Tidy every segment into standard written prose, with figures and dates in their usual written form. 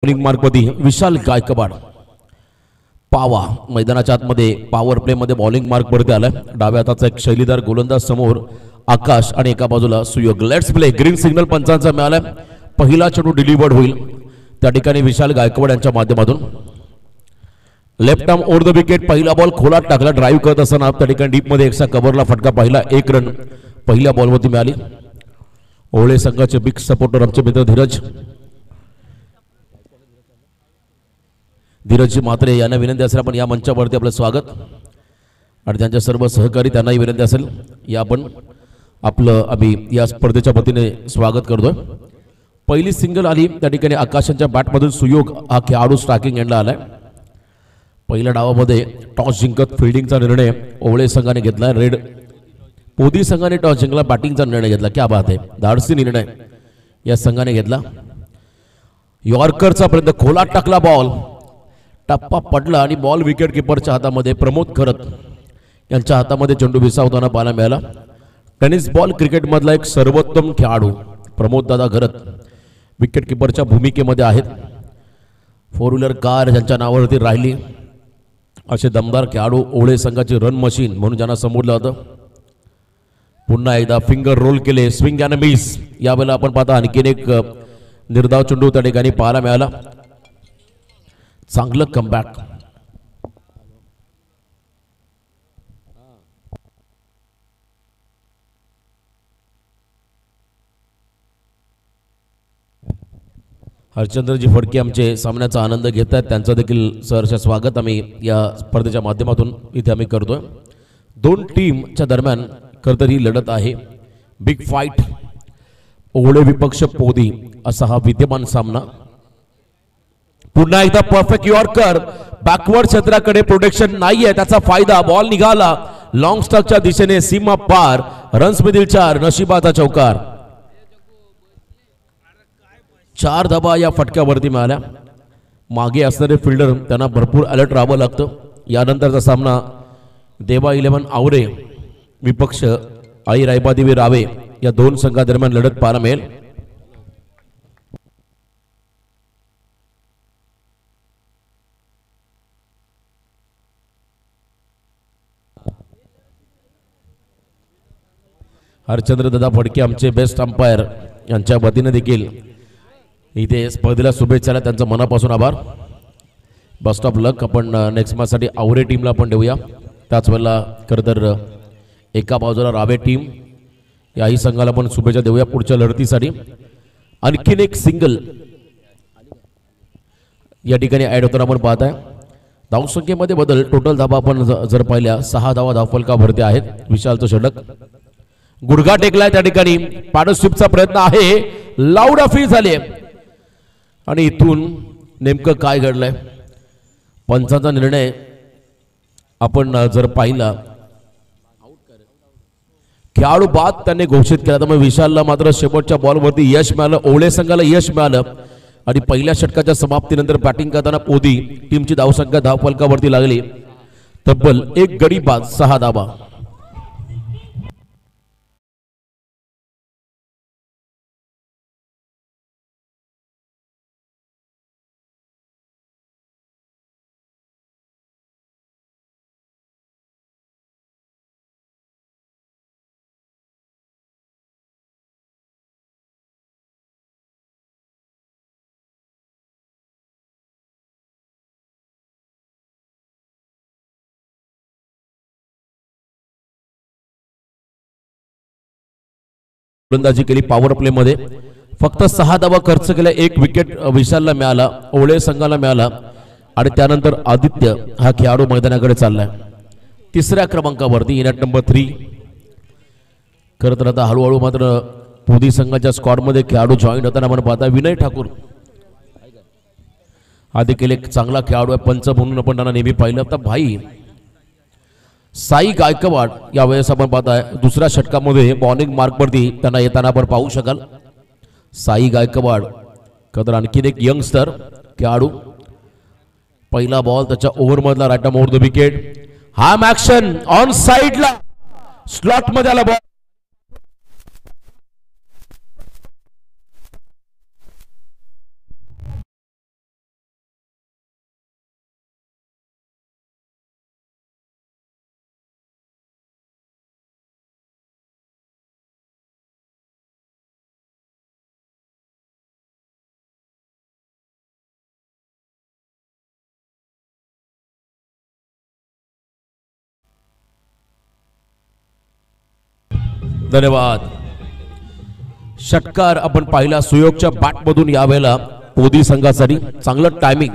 Bowling मार्कमध्ये विशाल गायकवाड पावा मैदानाच्या आतमध्ये power play मध्ये बॉलिंग मार्क वरती आलाय. डाव्या हाताचा एक शैलीदार गोलंदाज समोर आकाश आणि एका बाजूला Suyog. Let's play. Green signal पंचांचा मिळाला. पहिला चेंडू डिलिव्हर्ड होईल त्या ठिकाणी विशाल गायकवाड यांच्या माध्यमातून. Left arm over the wicket. पहिला बॉल खोलात टाकला. ड्राईव्ह करत असताना त्या ठिकाणी डीप मध्ये एकसा कव्हरला फटका पाहिला. 1 रन पहिल्या बॉलवरती मिळाली. ओळे संघाचे बिग सपोर्टर आमचे मित्र धीरजजी म्हात्रे यांना विनंती असेल आपण या मंचावरती आपलं स्वागत आणि त्यांच्या सर्व सहकारी त्यांनाही विनंती असेल या आपण आपलं आम्ही या स्पर्धेच्या वतीने स्वागत करतोय. पहिली सिंगल आली त्या ठिकाणी आकाशांच्या बॅटमधून सुयोग हा खेळाडू स्ट्रायकिंग एंडला आलाय. पहिल्या डावामध्ये टॉस जिंकत फिल्डिंगचा निर्णय ओवळे संघाने घेतला. रेड पोदी संघाने टॉस जिंकला. बॅटिंगचा निर्णय घेतला. क्या बात आहे. धाडसी निर्णय या संघाने घेतला. यॉर्करचा पर्यंत खोलात टाकला बॉल. टप्पा पडला आणि बॉल विकेट किपरच्या हातामध्ये प्रमोद खरत यांच्या हातामध्ये चेंडू विसावताना पाहायला मिळाला. टेनिस बॉल क्रिकेट मधला एक सर्वोत्तम खेळाडू प्रमोद दादा खरत विकेट किपरच्या भूमिकेमध्ये आहेत. 4 व्हीलर कार ज्यांच्या नावावरती राहिली असे दमदार खेळाडू ओळे संघाची रन मशीन म्हणून ज्यांना संबोधलं होतं. पुन्हा एकदा फिंगर रोल केले. Swing and miss. यावेळेला आपण पाहता आणखीन एक निर्धाव चेंडू त्या ठिकाणी पाहायला मिळाला. चांगलं कमबॅक. हरचंद्रजी फडके आमचे सामन्याचा आनंद घेत आहेत. त्यांचं देखील सहर्ष स्वागत आम्ही या स्पर्धेच्या माध्यमातून इथे आम्ही करतोय. दोन टीमच्या दरम्यान खरं तर ही लढत आहे. Big fight. ओवळे विपक्ष पोदी असा हा विद्यमान सामना. पुन्हा एकदा परफेक्ट यॉर्कर. बॅकवर्ड क्षेत्राकडे प्रोटेक्शन नाहीये त्याचा फायदा. बॉल निघाला लॉंग स्टॉकच्या दिशेने. सीमा पार. रन्स मधील 4. नशिबाचा चौकार. 4 धाबा या फटक्यावरती मिळाल्या. मागे असणारे फिल्डर त्यांना भरपूर अलर्ट राहावं लागतं. यानंतरचा सामना देवा 11 आवरे विपक्ष आई रायबादेवी रावे या दोन संघादरम्यान लढत पाहायला मिळेल. हरचंद्र दादा फडके आमचे बेस्ट अंपायर यांच्या वतीने देखील इथे स्पर्धेला शुभेच्छा. त्यांचं मनापासून आभार. बेस्ट ऑफ लक. आपण नेक्स्ट मॅचसाठी आवरे टीमला पण देऊया. त्याच वेळेला खरं तर एका बाजूला रावे टीम याही संघाला पण शुभेच्छा देऊया पुढच्या लढतीसाठी. आणखीन एक सिंगल या ठिकाणी ऍड होताना आपण पाहत आहे. धावसंख्येमध्ये बदल. टोटल धावा आपण जर पाहिल्या 6 धावा धावफलकावरती आहेत. विशालचं षटक. गुडघा टेकलाय त्या ठिकाणी. पार्टनरशिपचा प्रयत्न आहे. लाऊड ऑफी झाले आणि इथून नेमकं काय घडलंय पंचांचा निर्णय आपण जर पाहिला खेळाडू बाद त्यांनी घोषित केला. त्यामुळे विशालला मात्र शेवटच्या बॉलवरती यश मिळालं. ओवळे संघाला यश मिळालं आणि पहिल्या षटकाच्या समाप्तीनंतर बॅटिंग करताना पोदी टीमची धावसंख्या धावफलकावरती लागली. तब्बल 1 गडी बाद 6 धावा. गोलंदाजी केली पॉवर प्ले मध्ये. फक्त 6 धावा खर्च केल्या. 1 विकेट विशालला मिळाला. ओळे संघाला मिळाला आणि त्यानंतर आदित्य हा खेळाडू मैदानाकडे चाललाय 3ऱ्या क्रमांकावरती. Unit number 3. खरं तर आता हळूहळू मात्र पोदी संघाच्या स्क्वॉड मध्ये खेळाडू जॉईन होताना आपण पाहता. विनय ठाकूर हा देखील एक चांगला खेळाडू आहे. पंच म्हणून आपण त्यांना नेहमी पाहिलं. आता भाई साई गायकवाड यावेळेस आपण पाहताय 2ऱ्या षटकामध्ये बॉलिंग मार्कवरती त्यांना येताना आपण पाहू शकाल. साई गायकवाड खरं आणखीन एक यंगस्टर खेळाडू. पहिला बॉल त्याच्या ओव्हर मधला right arm over the wicket. Arm action on साइडला स्लॉट मध्ये आला बॉल. धन्यवाद. षटकार आपण पाहिला सुयोगच्या बॅटमधून यावेळेला पोदी संघासाठी चांगलं टायमिंग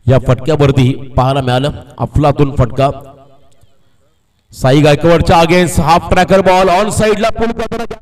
या फटक्यावरती पाहायला मिळालं. अफलातून फटका साई गायकवाडच्या against half tracker ball on साइडला पुल करताना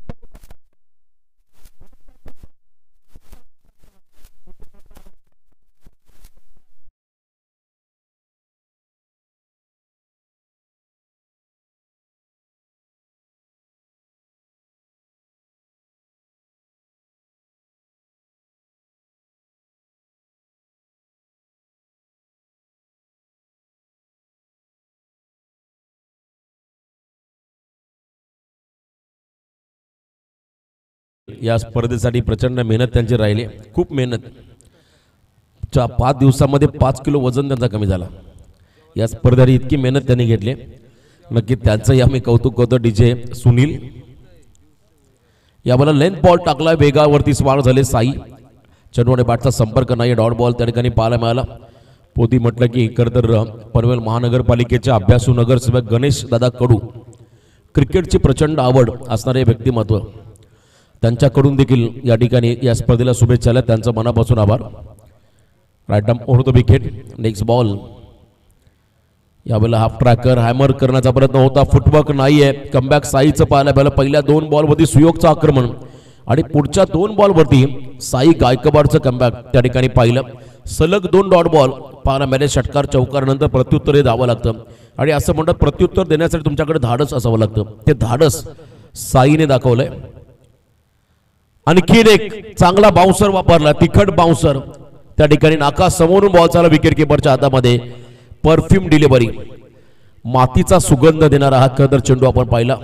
या स्पर्धेसाठी प्रचंड मेहनत त्यांची राहिली. खूप मेहनत. 5 दिवसामध्ये 5 किलो वजन त्यांचा कमी झाला. या स्पर्धेसाठी इतकी मेहनत त्यांनी घेतली. नक्की त्यांचंही आम्ही कौतुक करतो. डीजे सुनील यावेळेला लेंथ बॉल टाकला. वेगावरती स्वार झाले साई. चेंडू आणि बॅटचा संपर्क नाही. डॉट बॉल त्या ठिकाणी पाहायला मिळाला. पोती म्हटलं की खरं तर पनवेल महानगरपालिकेचे अभ्यासू नगरसेवक गणेश दादा कडू क्रिकेटची प्रचंड आवड असणारे व्यक्तिमत्व. त्यांच्याकडून देखील या ठिकाणी या स्पर्धेला शुभेच्छा आल्या. त्यांचं मनापासून आभार. Right arm over the wicket. Next ball. यावेळेला हाफ ट्रॅकर हॅमर करण्याचा प्रयत्न होता. फुटवर्क नाहीये. कमबॅक साईचं पाहायला मिळालं. पहिल्या 2 बॉलवरती सुयोगचं आक्रमण आणि पुढच्या 2 बॉलवरती साई गायकवाडचं कमबॅक त्या ठिकाणी पाहिलं. सलग 2 डॉट बॉल पाहायला मिळाले. षटकार चौकारानंतर प्रत्युत्तर द्यावं लागतं आणि असं म्हणतात प्रत्युत्तर देण्यासाठी तुमच्याकडे धाडस असावं लागतं. ते धाडस साईने दाखवलंय. आणखीन एक चांगला बाउन्सर वापरला. तिखट बाउन्सर त्या ठिकाणी नाका समोरून बॉल चालला विकेट किपरच्या हातामध्ये. Perfume delivery. मातीचा सुगंध देणारा हा खरं तर चेंडू आपण पाहिला.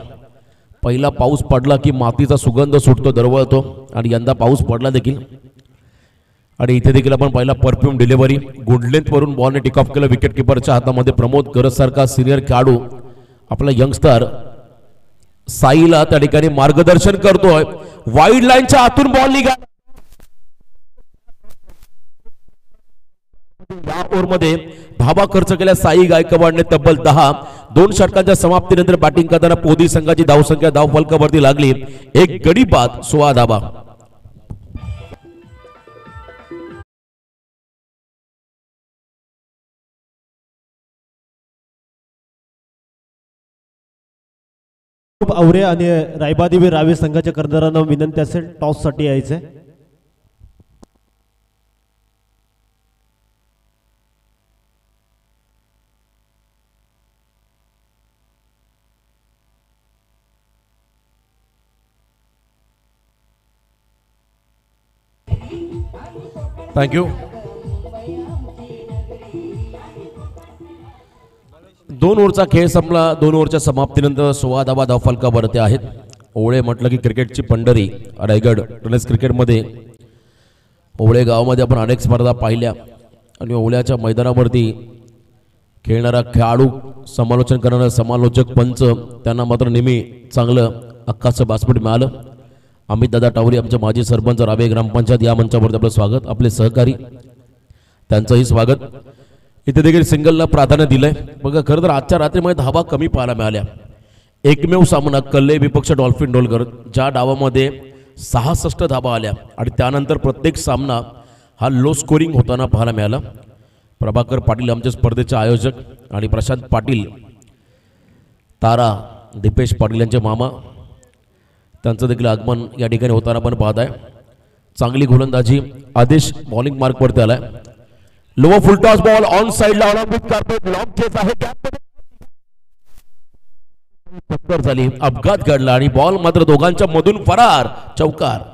पहिला पाऊस पडला की मातीचा सुगंध सुटतो, दरवळतो आणि यंदा पाऊस पडला देखील. आणि इथे देखील आपण पाहिला परफ्यूम डिलिव्हरी. गुड लेंथ वरून बॉलने टेक ऑफ केलं विकेट किपरच्या हातामध्ये. प्रमोद गरज सारखा सिनियर खेळाडू आपला यंगस्टर साईला त्या ठिकाणी मार्गदर्शन करतोय. वाईड लाईनच्या आतून बॉल निघा. या ओव्हरमध्ये धावा खर्च केल्या साई गायकवाडने तब्बल 10. 2 षटकांच्या समाप्तीनंतर बॅटिंग करताना पोदी संघाची धावसंख्या धावफलकावरती लागली. एक गडी बाद 16 धावा. आवरे आणि रायबादेवी रावे संघाच्या कर्णधारांना विनंती असेल टॉस साठी यायचे. थँक्यू. 2 ओव्हरचा खेळ संपला. 2 ओव्हरच्या समाप्तीनंतर 16 धावा धावफलकावरती आहेत. ओवळे म्हटलं की क्रिकेटची पंढरी रायगड टेनिस क्रिकेटमध्ये ओवळे गावामध्ये आपण अनेक स्पर्धा पाहिल्या आणि ओवळ्याच्या मैदानावरती खेळणारा खेळाडू, समालोचन करणारा समालोचक, पंच त्यांना मात्र नेहमी चांगलं अक्काचं व्यासपीठ मिळालं. अमित दादा टावरी आमचे माजी सरपंच रावे ग्रामपंचायत या मंचावरती आपलं स्वागत. आपले सहकारी त्यांचंही स्वागत. इथे देखील सिंगलला प्राधान्य दिलंय. बघा खरं तर आजच्या रात्रीमध्ये धावा कमी पाहायला मिळाल्या. एकमेव सामना कल्ले विपक्ष डॉल्फिन डोलकर ज्या डावामध्ये 66 धावा आल्या आणि त्यानंतर प्रत्येक सामना हा लो स्कोरिंग होताना पाहायला मिळाला. प्रभाकर पाटील आमचे स्पर्धेचे आयोजक आणि प्रशांत पाटील तारा दीपेश पाटील यांचे मामा, त्यांचं देखील आगमन या ठिकाणी होताना आपण पाहत आहे. चांगली गोलंदाजी. आदेश बॉलिंग मार्कवरती आलाय. Lower full toss ball on साइडला ऑलिम्पिक कार्पेट लॉंग चेस आहे. टक्कर झाली, अपघात घडला आणि बॉल मात्र दोघांच्या मधून फरार. चौकार.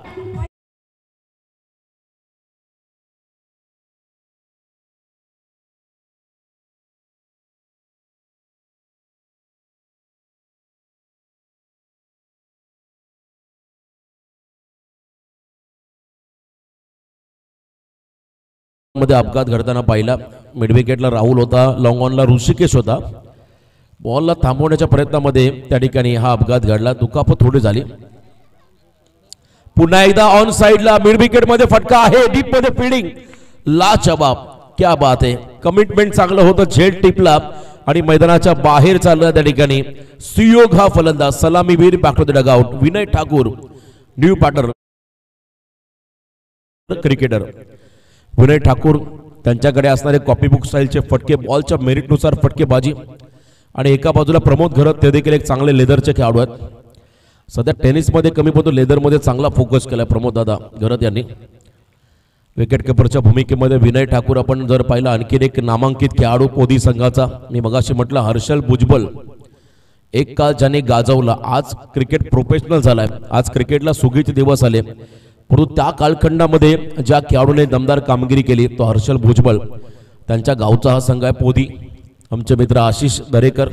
मध्ये अपघात घडताना पाहिला. मिड विकेटला राहुल होता, लॉंग ऑनला ऋषिकेश होता. बॉलला थांबवण्याच्या प्रयत्नामध्ये त्या ठिकाणी हा अपघात घडला. दुखापत थोडी झाली. पुन्हा एकदा ऑन साइडला मिड विकेट मध्ये फटका आहे. डीप मध्ये फिल्डिंग लाजवाब. क्या बात आहे. कमिटमेंट चांगलं होतं. झेड टिपला आणि मैदानाच्या बाहेर चालला त्या ठिकाणी सुयोग हा फलंदाज, सलामीवीर back to the dugout Vinay Thakur new partner cricketer Vinay Thakur त्यांच्याकडे असणारे कॉपीबुक स्टाईलचे फटके, बॉलच्या मेरिटनुसार फटकेबाजी, आणि एका बाजूला प्रमोद घरत, ते देखील एक चांगले लेदरचे खेळाडू आहेत. सध्या टेनिसमध्ये कमी पडतो, लेदरमध्ये चांगला फोकस केला प्रमोद दादा घरत यांनी. विकेट किपरच्या भूमिकेमध्ये विनय ठाकूर आपण जर पाहिलं, आणखीन एक नामांकित खेळाडू पोदी संघाचा. मी मगाशी म्हटलं हर्षल भुजबल, एक काळ ज्याने गाजवला, आज क्रिकेट प्रोफेशनल झालाय, आज क्रिकेटला सुगीचे दिवस आले. परंतु त्या कालखंडामध्ये ज्या खेळाडूने दमदार कामगिरी केली तो हर्षल भुजबल. त्यांच्या गावचा हा संघ आहे पोदी. आमचे मित्र आशिष दरेकर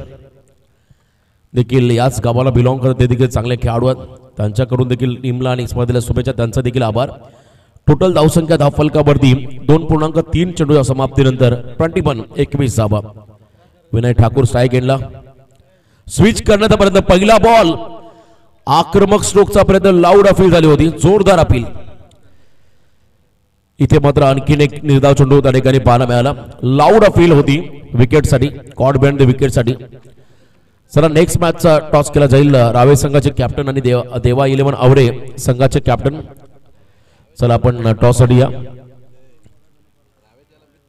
देखील याच गावाला बिलॉंग करतात, ते देखील चांगले खेळाडू आहेत. त्यांच्याकडून देखील टीमला आणि स्पर्धेला शुभेच्छा, त्यांचा देखील आभार. टोटल धावसंख्या धावफलकावरती 2.3 चेंडूच्या समाप्तीनंतर 21 धावा. विनय ठाकूर स्ट्राईक एंडला स्विच करण्याचा प्रयत्न, पहिला बॉल आक्रमक स्ट्रोकचा प्रयत्न, लाऊड अपील झाली होती, जोरदार अपील. इथे मात्र आणखीन एक निर्धाव चेंडू त्या ठिकाणी पाहायला मिळाला, लाऊड अपील होती विकेटसाठी, कॉट बिहाइंड द विकेटसाठी. चला नेक्स्ट मॅचचा टॉस केला जाईल. रावे संघाचे कॅप्टन आणि देवा 11 आवरे संघाचे कॅप्टन. चला आपण टॉससाठी या.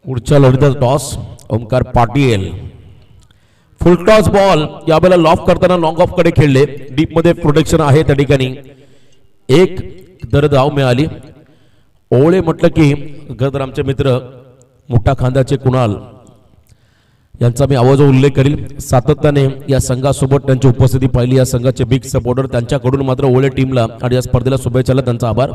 पुढच्या लढतीचा toss Omkar Patil. Full toss ball यावेळेला लॉफ करताना लॉंग ऑफ कडे खेळले, डीप मध्ये प्रोटेक्शन आहे त्या ठिकाणी. एक दर धाव मिळाली. ओळे म्हटलं की गदर आमचे मित्र मोठा खांद्याचे कुणाल यांचा मी आवाज उल्लेख करील. सातत्याने या संघासोबत त्यांची उपस्थिती पाहिली, या संघाचे बिग सपोर्टर. त्यांच्याकडून मात्र ओळे टीमला आणि या स्पर्धेला शुभेच्छाला त्यांचा आभार.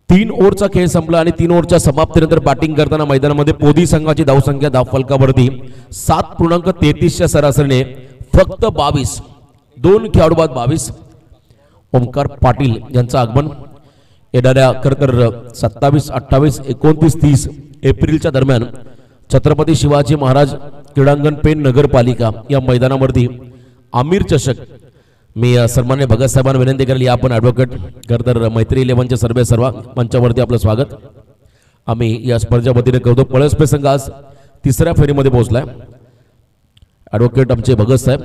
तीन ओव्हरचा खेळ संपला आणि 3 ओव्हरच्या समाप्तीनंतर बॅटिंग करताना मैदानामध्ये पोदी संघाची धावसंख्या धावफलकावरती 7.33च्या सरासरीने फक्त 22. 2 खेळाडू बाद 22. ओमकार पाटील यांचं आगमन येणाऱ्या खरतर 27, 28, 29, 30 एप्रिलच्या दरम्यान छत्रपती शिवाजी महाराज क्रीडांगण पेण नगरपालिका या मैदानावरती आमिर चषक. मी सन्मान्य भगत साहेबांना विनंती करेल, या आपण ॲडव्होकेट खरतर मैत्री 11चे सर्व मंचावरती आपलं स्वागत आम्ही या स्पर्धेच्या वतीने करतो. पळसपे संघ आज 3ऱ्या फेरीमध्ये पोहोचलाय. ॲडव्होकेट आमचे भगत साहेब,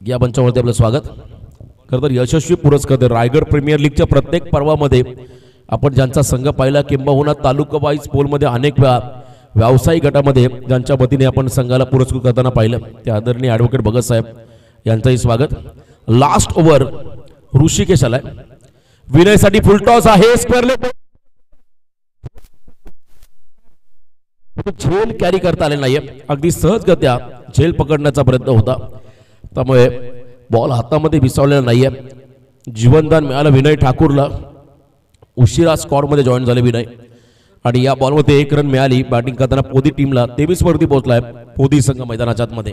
या मंचावरती आपलं स्वागत. खरतर यशस्वी पुरस्कार रायगड प्रीमियर लीगच्या प्रत्येक पर्वामध्ये आपण ज्यांचा संघ पाहिला, किंबहुना तालुका वाईज पोलमध्ये अनेक वेळा व्यावसायिक गटामध्ये ज्यांच्या वतीने आपण संघाला पुरस्कृत करताना पाहिलं, ते आदरणीय ॲडव्होकेट भगत साहेब यांचंही स्वागत. लास्ट ओव्हर ऋषिकेश आलाय. विनयसाठी फुल टॉस आहे, स्क्वेअर लेग, झेल कॅरी करता आले नाहीये. अगदी सहजगत्या झेल पकडण्याचा प्रयत्न होता, त्यामुळे बॉल हातामध्ये विसावलेला नाहीये. जीवनदान मिळालं विनय ठाकूरला. उशिरा स्क्वॉडमध्ये जॉईन झाले विनय आणि या बॉलमध्ये 1 रन मिळाली. बॅटिंग करताना पोदी टीमला 23 वरती पोहोचलाय पोदी संघ मैदानाच्या आतमध्ये.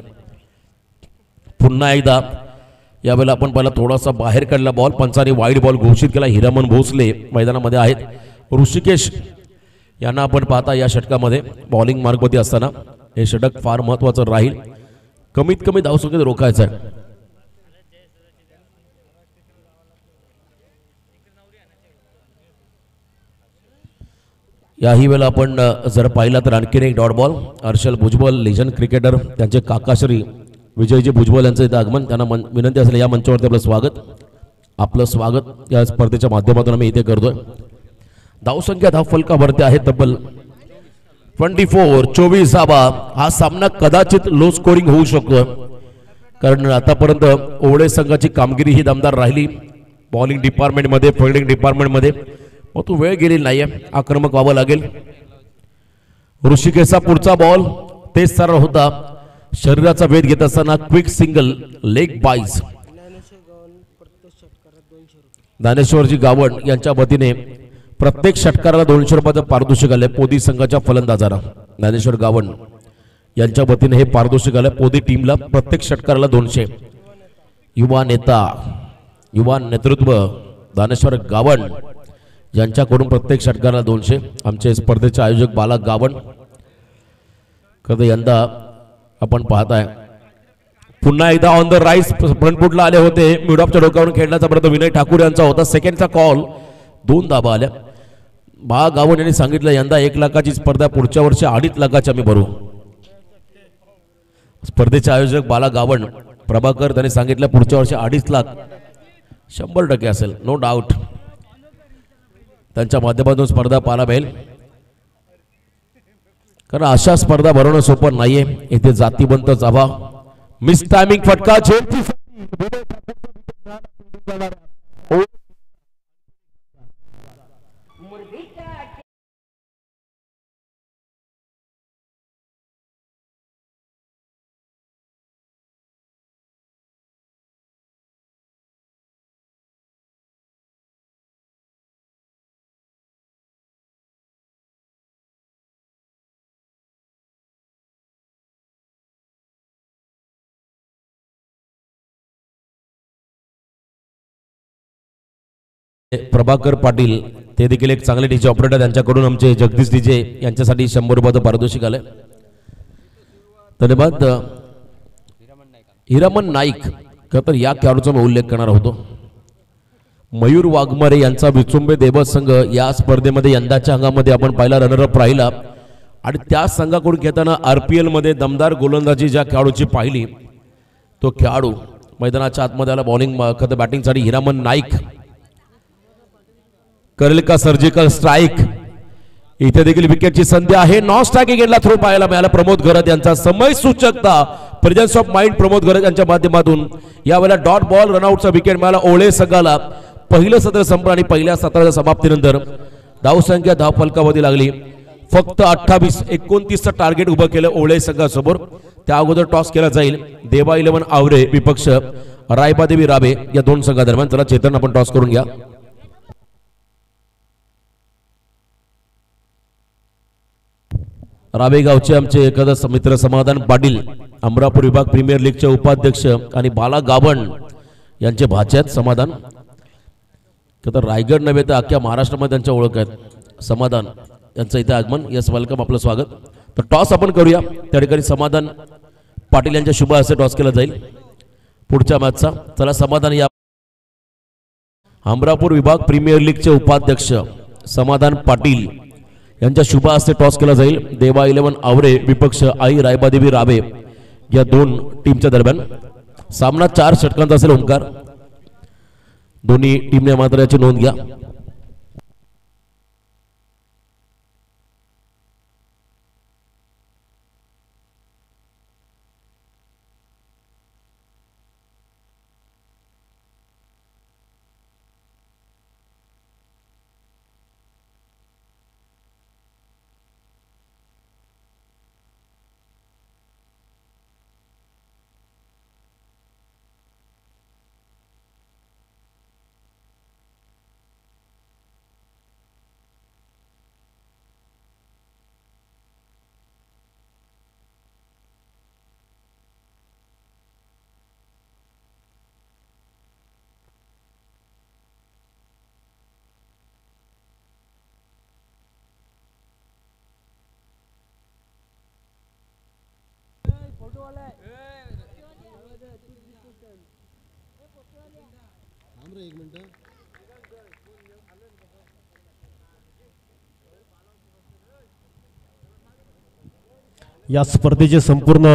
पुन्हा एकदा यावेळेला आपण पहिला थोडासा बाहेर काढला बॉल, पंचाने वाईड बॉल घोषित केला. हिरामन भोसले मैदानामध्ये आहेत. ऋषिकेश यांना आपण पाहता या षटकामध्ये बॉलिंग मार्गवरती असताना हे षटक फार महत्वाचं राहील. कमीत कमी धावसंख्येत रोखायचं आहे. याही वेळेला आपण जर पाहिला तर आणखीन एक डॉट बॉल. हर्षल भुजबल लेजंड क्रिकेटर, त्यांचे काकाश्री विजयजी भुजबल यांचं इथं आगमन. त्यांना विनंती असेल या मंचावरती आपलं स्वागत या स्पर्धेच्या माध्यमातून आम्ही इथे करतोय. धावसंख्या धावफलकावरती आहे तब्बल 24 धावा. हा सामना कदाचित लो स्कोरिंग होऊ शकतो, कारण आतापर्यंत ओवळे संघाची कामगिरी ही दमदार राहिली बॉलिंग डिपार्टमेंटमध्ये, फिल्डिंग डिपार्टमेंटमध्ये. मग तो वेळ गेलेली नाहीये, आक्रमक व्हावं लागेल. ऋषिकेशचा पुढचा बॉल तेच सरळ होता. शरीराचा वेध घेत असताना quick single leg बाईज. Dnyaneshwarji Gawan यांच्या वतीने प्रत्येक षटकाराला 200 रुपयाचं पारितोषिक आलंय पोदी संघाच्या फलंदाजाला. ज्ञानेश्वर गावण यांच्या वतीने हे पारितोषिक आलंय पोदी टीमला प्रत्येक षटकाराला 200. युवा नेता युवा नेतृत्व दानेश्वर गावण यांच्याकडून प्रत्येक षटकाला 200. आमचे स्पर्धेचे आयोजक बाला गावण. खरं यंदा आपण पाहताय पुन्हा एकदा ऑन द राईस फ्रंट फुटला आले होते. मिड ऑफच्या डोक्यावरून खेळण्याचा प्रयत्न विनय ठाकूर यांचा होता. सेकंडचा कॉल 2 धाबा आल्या. बा गावण यांनी सांगितलं यंदा 1 लाखाची स्पर्धा पुढच्या वर्षी 2.5 लाखाची आम्ही भरू. स्पर्धेचे आयोजक बाला गावण प्रभाकर त्यांनी सांगितलं पुढच्या वर्षी 2.5 लाख 100% असेल, नो डाऊट. त्यांच्या माध्यमातून स्पर्धा पाहायला मिळेल. कारण अशा स्पर्धा भरवणं सोपं नाहीये. इथे जातीवंत जावा मिस टायमिंग फटका प्रभाकर पाटील ते देखील एक चांगले डीजे ऑपरेटर. त्यांच्याकडून आमचे जगदीश डीजे यांच्यासाठी 100 रुपयाचं पारितोषिक आलंय. धन्यवाद. हिरामन नाईक. तर या खेळाडूचा मी उल्लेख करणार होतो. मयूर वाघमारे यांचा विचुंबे देव संघ या स्पर्धेमध्ये यंदाच्या हंगामध्ये आपण पाहिला रनरअप राहिला आणि त्या संघाकडून घेताना RPL मध्ये दमदार गोलंदाजी ज्या खेळाडूची पाहिली तो खेळाडू मैदानाच्या आतमध्ये आला बॉलिंग बॅटिंगसाठी. हिरामन नाईक करेल का सर्जिकल स्ट्राइक. इथे देखील विकेटची संधी आहे. नॉन स्ट्रायकिंग एंडला थ्रो पाहायला मिळाला. प्रमोद घरत यांचा समय सूचकता प्रेझेन्स ऑफ माइंड प्रमोद घरत यांच्या माध्यमातून यावेळेला डॉट बॉल रनआउटचा विकेट मिळाला. ओळे संघाला पहिलं सत्र संपलं आणि पहिल्या सत्राच्या समाप्तीनंतर धावसंख्या धावफलकावरती लागली. फक्त 28-29चं टार्गेट उभं केलं ओळे संघासमोर. त्या अगोदर टॉस केला जाईल. देवा 11 आवरे विपक्ष रायबादेवी राबे या 2 संघादरम्यान. चला चेतन आपण टॉस करून घ्या. रावेगावचे आमचे एखादा मित्र समाधान पाटील अमरापूर विभाग प्रीमियर लीगचे उपाध्यक्ष आणि बाला गावण यांचे भाचे आहेत समाधान. तर रायगड नव्हे तर अख्ख्या महाराष्ट्रामध्ये त्यांच्या ओळख आहेत. समाधान यांचं इथे आगमन. यस वेलकम, आपलं स्वागत. तर टॉस आपण करूया. त्या ठिकाणी समाधान पाटील यांच्या शुभ हस्ते टॉस केला जाईल पुढच्या मॅचचा. चला समाधान या अमरापूर विभाग प्रीमियर लीगचे उपाध्यक्ष समाधान पाटील यांच्या शुभ हस्ते टॉस केला जाईल. देवा 11 आवरे विपक्ष आई रायबादेवी राबे या 2 टीमच्या दरम्यान. सामना 4 षटकांचा असेल. ओंकार दोन्ही टीमने मात्र याची नोंद घ्या. या स्पर्धेचे संपूर्ण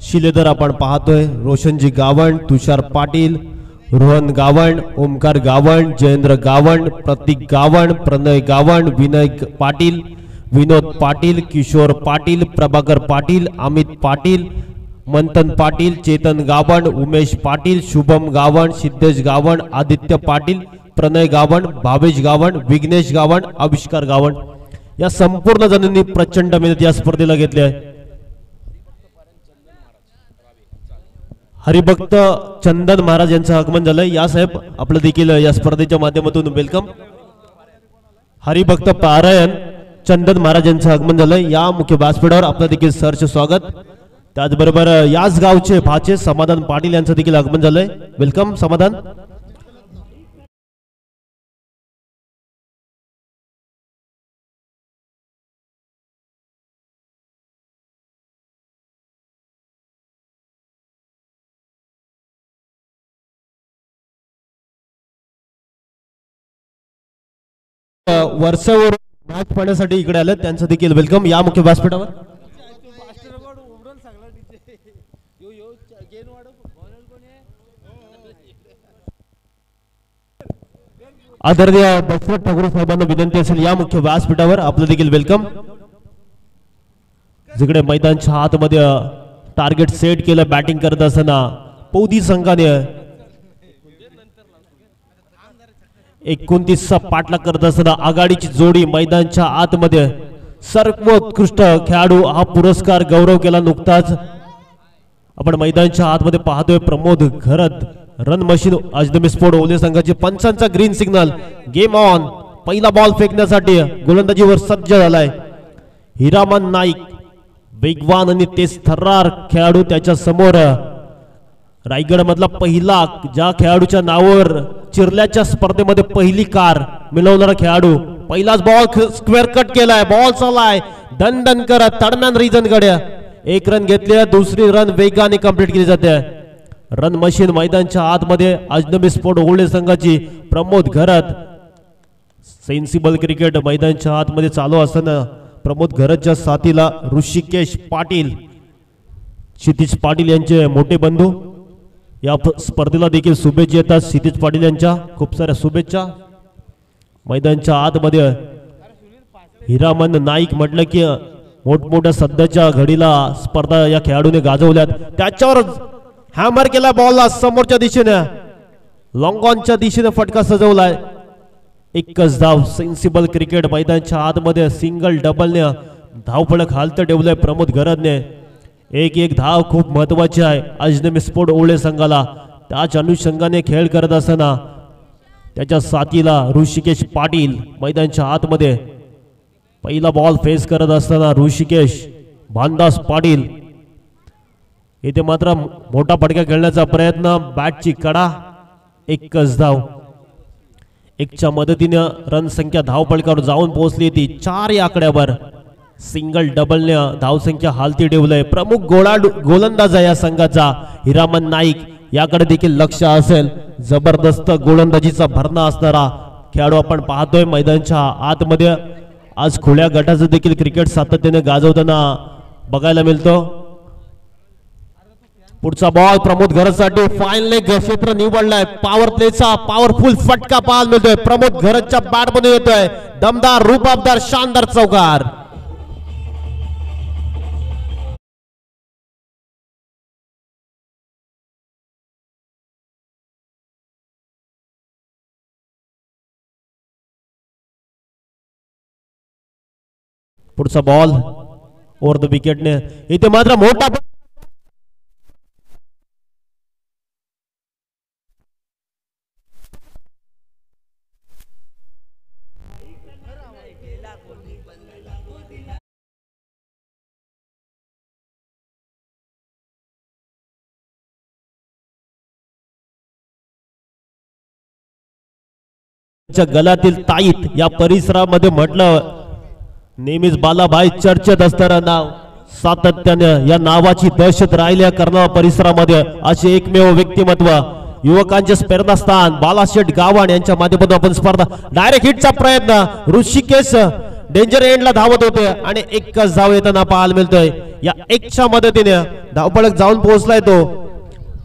शिलेदार आपण पाहतोय. रोशनजी गावण, तुषार पाटील, रोहन गावण, ओमकार गावण, जयेंद्र गावण, प्रतीक गावण, प्रणय गावण, विनय पाटील, विनोद पाटील, किशोर पाटील, प्रभाकर पाटील, अमित पाटील, मंथन पाटील, चेतन गावण, उमेश पाटील, शुभम गावण, सिद्धेश गावण, आदित्य पाटील, प्रणय गावण, भावेश गावण, विघ्नेश गावण, आविष्कार गावण या संपूर्ण जणांनी प्रचंड मेहनत या स्पर्धेला घेतली आहे. हरिभक्त चंदन महाराज यांचं आगमन झालंय. या साहेब आपलं देखील या स्पर्धेच्या माध्यमातून वेलकम. हरिभक्त पारायण चंदन महाराज यांचं आगमन झालंय. या मुख्य व्यासपीठावर आपलं देखील सरचे स्वागत. त्याचबरोबर याच गावचे भाचे समाधान पाटील यांचं देखील आगमन झालंय. वेलकम समाधान. वर्षावर मॅच पाहण्यासाठी इकडे आले त्यांचं देखील वेलकम या मुख्य व्यासपीठावर. आदरणीय बसवंत ठाकूर साहेबांना विनंती असेल या मुख्य व्यासपीठावर आपलं देखील वेलकम. जिकडे मैदानच्या आतमध्ये टार्गेट सेट केलं बॅटिंग करत असताना पौदी संघाने 29चा पाठलाग करत असताना आघाडीची जोडी मैदानच्या आतमध्ये सर्वोत्कृष्ट खेळाडू हा पुरस्कार गौरव केला नुकताच. आपण मैदानच्या आतमध्ये पाहतोय प्रमोद घरत रन मशीन अजनबी स्पोर्ट ओले संघाचे पंचांचा ग्रीन सिग्नल गेम ऑन. पहिला बॉल फेकण्यासाठी गोलंदाजीवर सज्ज झालाय हिरामन नाईक वेगवान आणि तेज थर्रार खेळाडू. त्याच्या समोर रायगड मधला पहिला ज्या खेळाडूच्या नावावर चिरल्याच्या स्पर्धेमध्ये पहिली कार मिळवणारा खेळाडू. पहिलाच बॉल स्क्वेअर कट केलाय बॉल चाललाय दणदण करत तडमॅन रिजन कडे 1 रन घेतले. दुसरी रन वेगाने कंप्लीट केली जाते. रन मशीन मैदानच्या आतमध्ये अजनबी स्पोर्ट ओल्डे संघाची प्रमोद घरत. सेन्सिबल क्रिकेट मैदानच्या आतमध्ये चालू असताना प्रमोद घरतच्या साथीला ऋषिकेश पाटील क्षितिज पाटील यांचे मोठे बंधू. या स्पर्धेला देखील शुभेच्छा येतात क्षितिज पाटील यांच्या खूप साऱ्या शुभेच्छा. मैदानच्या आतमध्ये हिरामन नाईक म्हटलं की मोठमोठ्या सध्याच्या घडीला स्पर्धा या खेळाडूने गाजवल्यात. त्याच्यावर हॅमर केला बॉलला समोरच्या दिशेने लॉंग ऑनच्या दिशेने फटका सजवलाय. एकच धाव. सेन्सिबल क्रिकेट मैदानच्या आतमध्ये सिंगल डबलने धावफलक हालत ठेवलंय प्रमोद घरतने. एक धाव खूप महत्वाची आहे अजनबी स्पोर्ट ओल्डे संघाला. त्याच अनुषंगाने खेळ करत असताना त्याच्या साथीला ऋषिकेश पाटील मैदानच्या आतमध्ये पहिला बॉल फेस करत असताना ऋषिकेश भानदास पाटील इथे मात्र मोठा फटका खेळण्याचा प्रयत्न बॅटची कडा. एकच धाव. 1च्या मदतीने रन संख्या धावफलकावर जाऊन पोहोचली ती 4 या आकड्यावर. सिंगल डबलने धावसंख्या हालती ठेवलंय. प्रमुख गोलंदाज आहे या संघाचा हिरामन नाईक. याकडे देखील लक्ष असेल. जबरदस्त गोलंदाजीचा भरणा असणारा खेळाडू आपण पाहतोय मैदानच्या आतमध्ये. आज खुल्या गटाचं देखील क्रिकेट सातत्याने गाजवताना बघायला मिळतो. पुढचा बॉल प्रमोद घरतसाठी फाईन लेग क्षेत्र निवडलाय. पॉवर प्लेचा पॉवरफुल फटका पाहायला मिळतोय. प्रमोद घरतच्या बॅट मध्ये येतोय दमदार रुबाबदार शानदार चौकार. पुढचा बॉल ओव्हर द विकेटने इथे मात्र मोठा गलातील ताईत या परिसरामध्ये म्हटलं नेहमीच बालाभाई चर्चेत असणारं नाव. सातत्याने या नावाची दहशत राहिल्या कर्नाळ परिसरामध्ये असे एकमेव व्यक्तिमत्व युवकांचे प्रेरणास्थान बालाशेठ गावण यांच्या माध्यमातून आपण स्पर्धा. डायरेक्ट हिटचा प्रयत्न ऋषिकेश डेंजर एंडला धावत होते आणि एकच धाव येताना पाहायला मिळतोय. या 1च्या मदतीने धावफलक जाऊन पोहोचलाय तो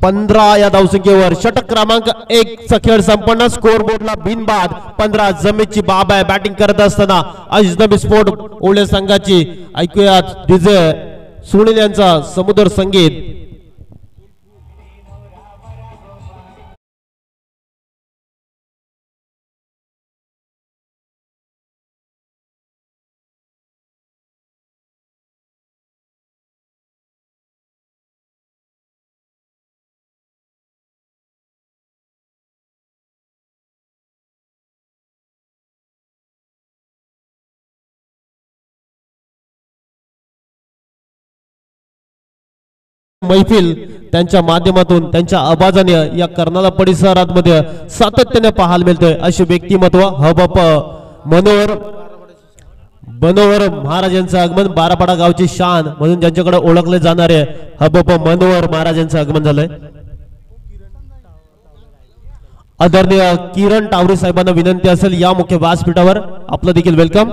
15 या धावसंख्येवर. षटक क्रमांक 1 चा खेळ संपन्न. स्कोर बोर्डला बिनबाद 15. जमेची बाब आहे बॅटिंग करत असताना अजनबी स्पोर्ट ओल्डे संघाची. ऐकूयात डीजे सुनील यांचा समुद्र संगीत. मैफिल त्यांच्या माध्यमातून त्यांच्या आवाजाने या कर्नाळा परिसरामध्ये सातत्याने पाहायला मिळतोय. असे व्यक्तिमत्व हबप मनोहर महाराज यांचं आगमन. बारापाडा गावची शान म्हणून ज्यांच्याकडे ओळखले जाणारे हबप मनोहर महाराज यांचं आगमन झालंय. आदरणीय किरण टावरे साहेबांना विनंती असेल या मुख्य व्यासपीठावर आपलं देखील वेलकम।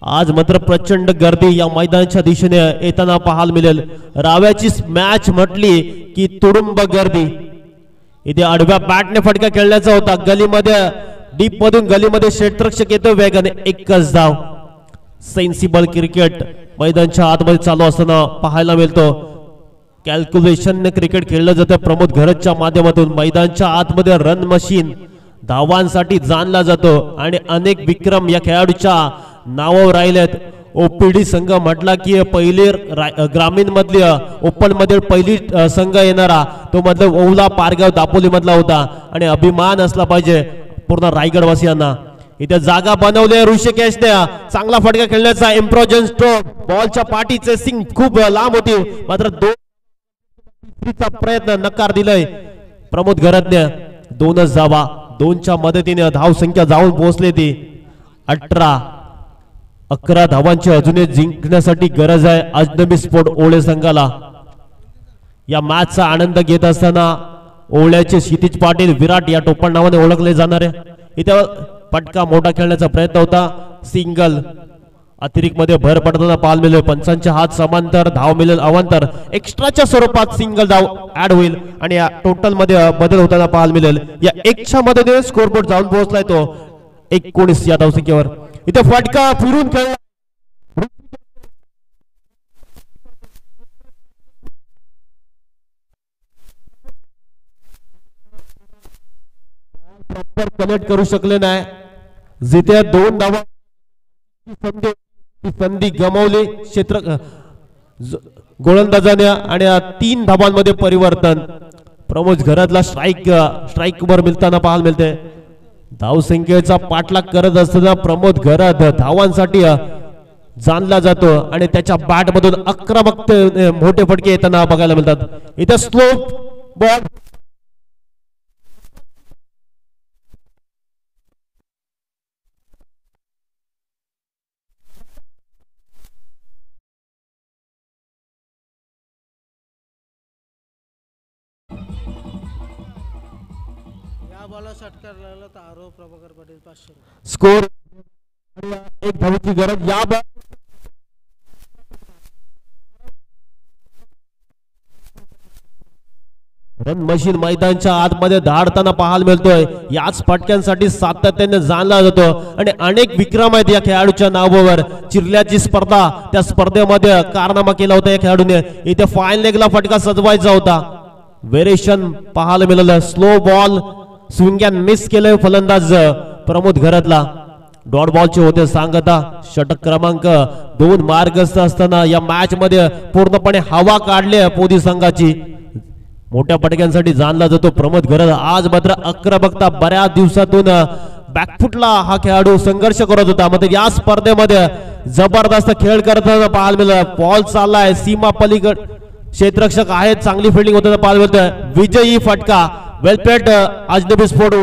आज मात्र प्रचंड गर्दी या मैदानाच्या दिशेने येताना पाहायला मिळेल। राव्याची मॅच म्हटली की तुडुंब गर्दी। इथे आडव्या बॅटने फटका खेळण्याचा होता, गलीमध्ये डीप मधून गलीमध्ये क्षेत्ररक्षक येतो वेगाने, एकच धाव। सेन्सिबल क्रिकेट मैदानाच्या आतमध्ये चालू असताना पाहायला मिळतो। कॅल्क्युलेशन क्रिकेट खेळलं जातं प्रमोद घरतच्या माध्यमातून। मैदानाच्या आतमध्ये रन मशीन धावांसाठी जाणला जातो आणि अनेक विक्रम या खेळाडूच्या नावावर राहिलेत। ओपीडी संघ म्हटला की पहिले ग्रामीण मधली ओपन मध्ये पहिली संघ येणारा तो मधला ओवला पारगाव दापोली मधला होता आणि अभिमान असला पाहिजे पूर्ण रायगड वासियांना। इथे जागा बनवले ऋषिकेशने, चांगला फटका खेळण्याचा इम्प्रोजन स्ट्रोक, बॉलच्या पाठीचे सिंग खूप लांब होती मात्र चा प्रयत्न नकार दिलाय प्रमोद घरतने। दोनच धावा, दोनच्या मदतीने धाव संख्या जाऊन पोहोचली ती 18। 11 धावांची अजूनही जिंकण्यासाठी गरज आहे अजनबी स्पोर्ट ओळे संघाला। या मॅचचा आनंद घेत असताना ओवळ्याचे क्षितिज पाटील विराट या टोपण नावाने ओळखले जाणारे इथे फटका मोठा खेळण्याचा प्रयत्न होता, सिंगल। अतिरिक्त मध्ये भर पडताना पाहायला मिळेल, पंचांच्या हात समांतर, धाव मिळेल अवांतर, एक्स्ट्राच्या स्वरूपात सिंगल धाव ऍड होईल आणि या टोटल मध्ये बदल होताना पाहायला मिळेल। या एकच्या मदतीने स्कोरबोर्ड जाऊन पोहोचलाय तो 19 या धावसंख्येवर। इथे फटका फिरून खेळला, प्रॉपर कनेक्ट करू शकले नाही। जिथे 2 धावा संधी गमावली क्षेत्र गोलंदाजाने आणि 3 धावांमध्ये परिवर्तन। प्रमोद घरातला स्ट्राइक वर मिळताना पाहायला मिळते। धावसंख्येचा पाठलाग करत असताना प्रमोद घरात धावांसाठी जाणला जातो आणि त्याच्या बॅट मधून आक्रमक मोठे फटके येताना बघायला मिळतात। इथे स्लो बॉल षटकार लागला तर आरोह प्रभाकर पाटील 500 स्कोर। एक धावाची गरज या रन मशीन मैदानाच्या आतमध्ये धाडताना पाहायला मिळतोय। याच फटक्यांसाठी सातत्याने जाणला जातो आणि अनेक विक्रम आहेत या खेळाडूच्या नावावर। चिरल्याची स्पर्धा, त्या स्पर्धेमध्ये कारनामा केला होता या खेळाडूने। इथे फाईन लेगला फटका सजवायचा होता, व्हेरिएशन पाहायला मिळालं। Slow ball swing and miss केले फलंदाज प्रमोद घरातला। डॉट बॉलचे होते सांगता। षटक क्रमांक 2 मार्गस्थ असताना या मॅच मध्ये पूर्णपणे हवा काढली पोदी संघाची। मोठ्या फटक्यांसाठी जाणला जातो प्रमोद घरत। आज मात्र आक्रमकता, बऱ्याच दिवसातून बॅकफुटला हा खेळाडू संघर्ष करत होता मात्र या स्पर्धेमध्ये जबरदस्त खेळ करताना पाहायला मिळाला। बॉल चाललाय सीमा पलीकड, क्षेत्ररक्षक आहेत, चांगली फिल्डिंग होताना पाहायला मिळतोय। विजयी फटका, वेल प्लेड अजनबी स्पोर्ट।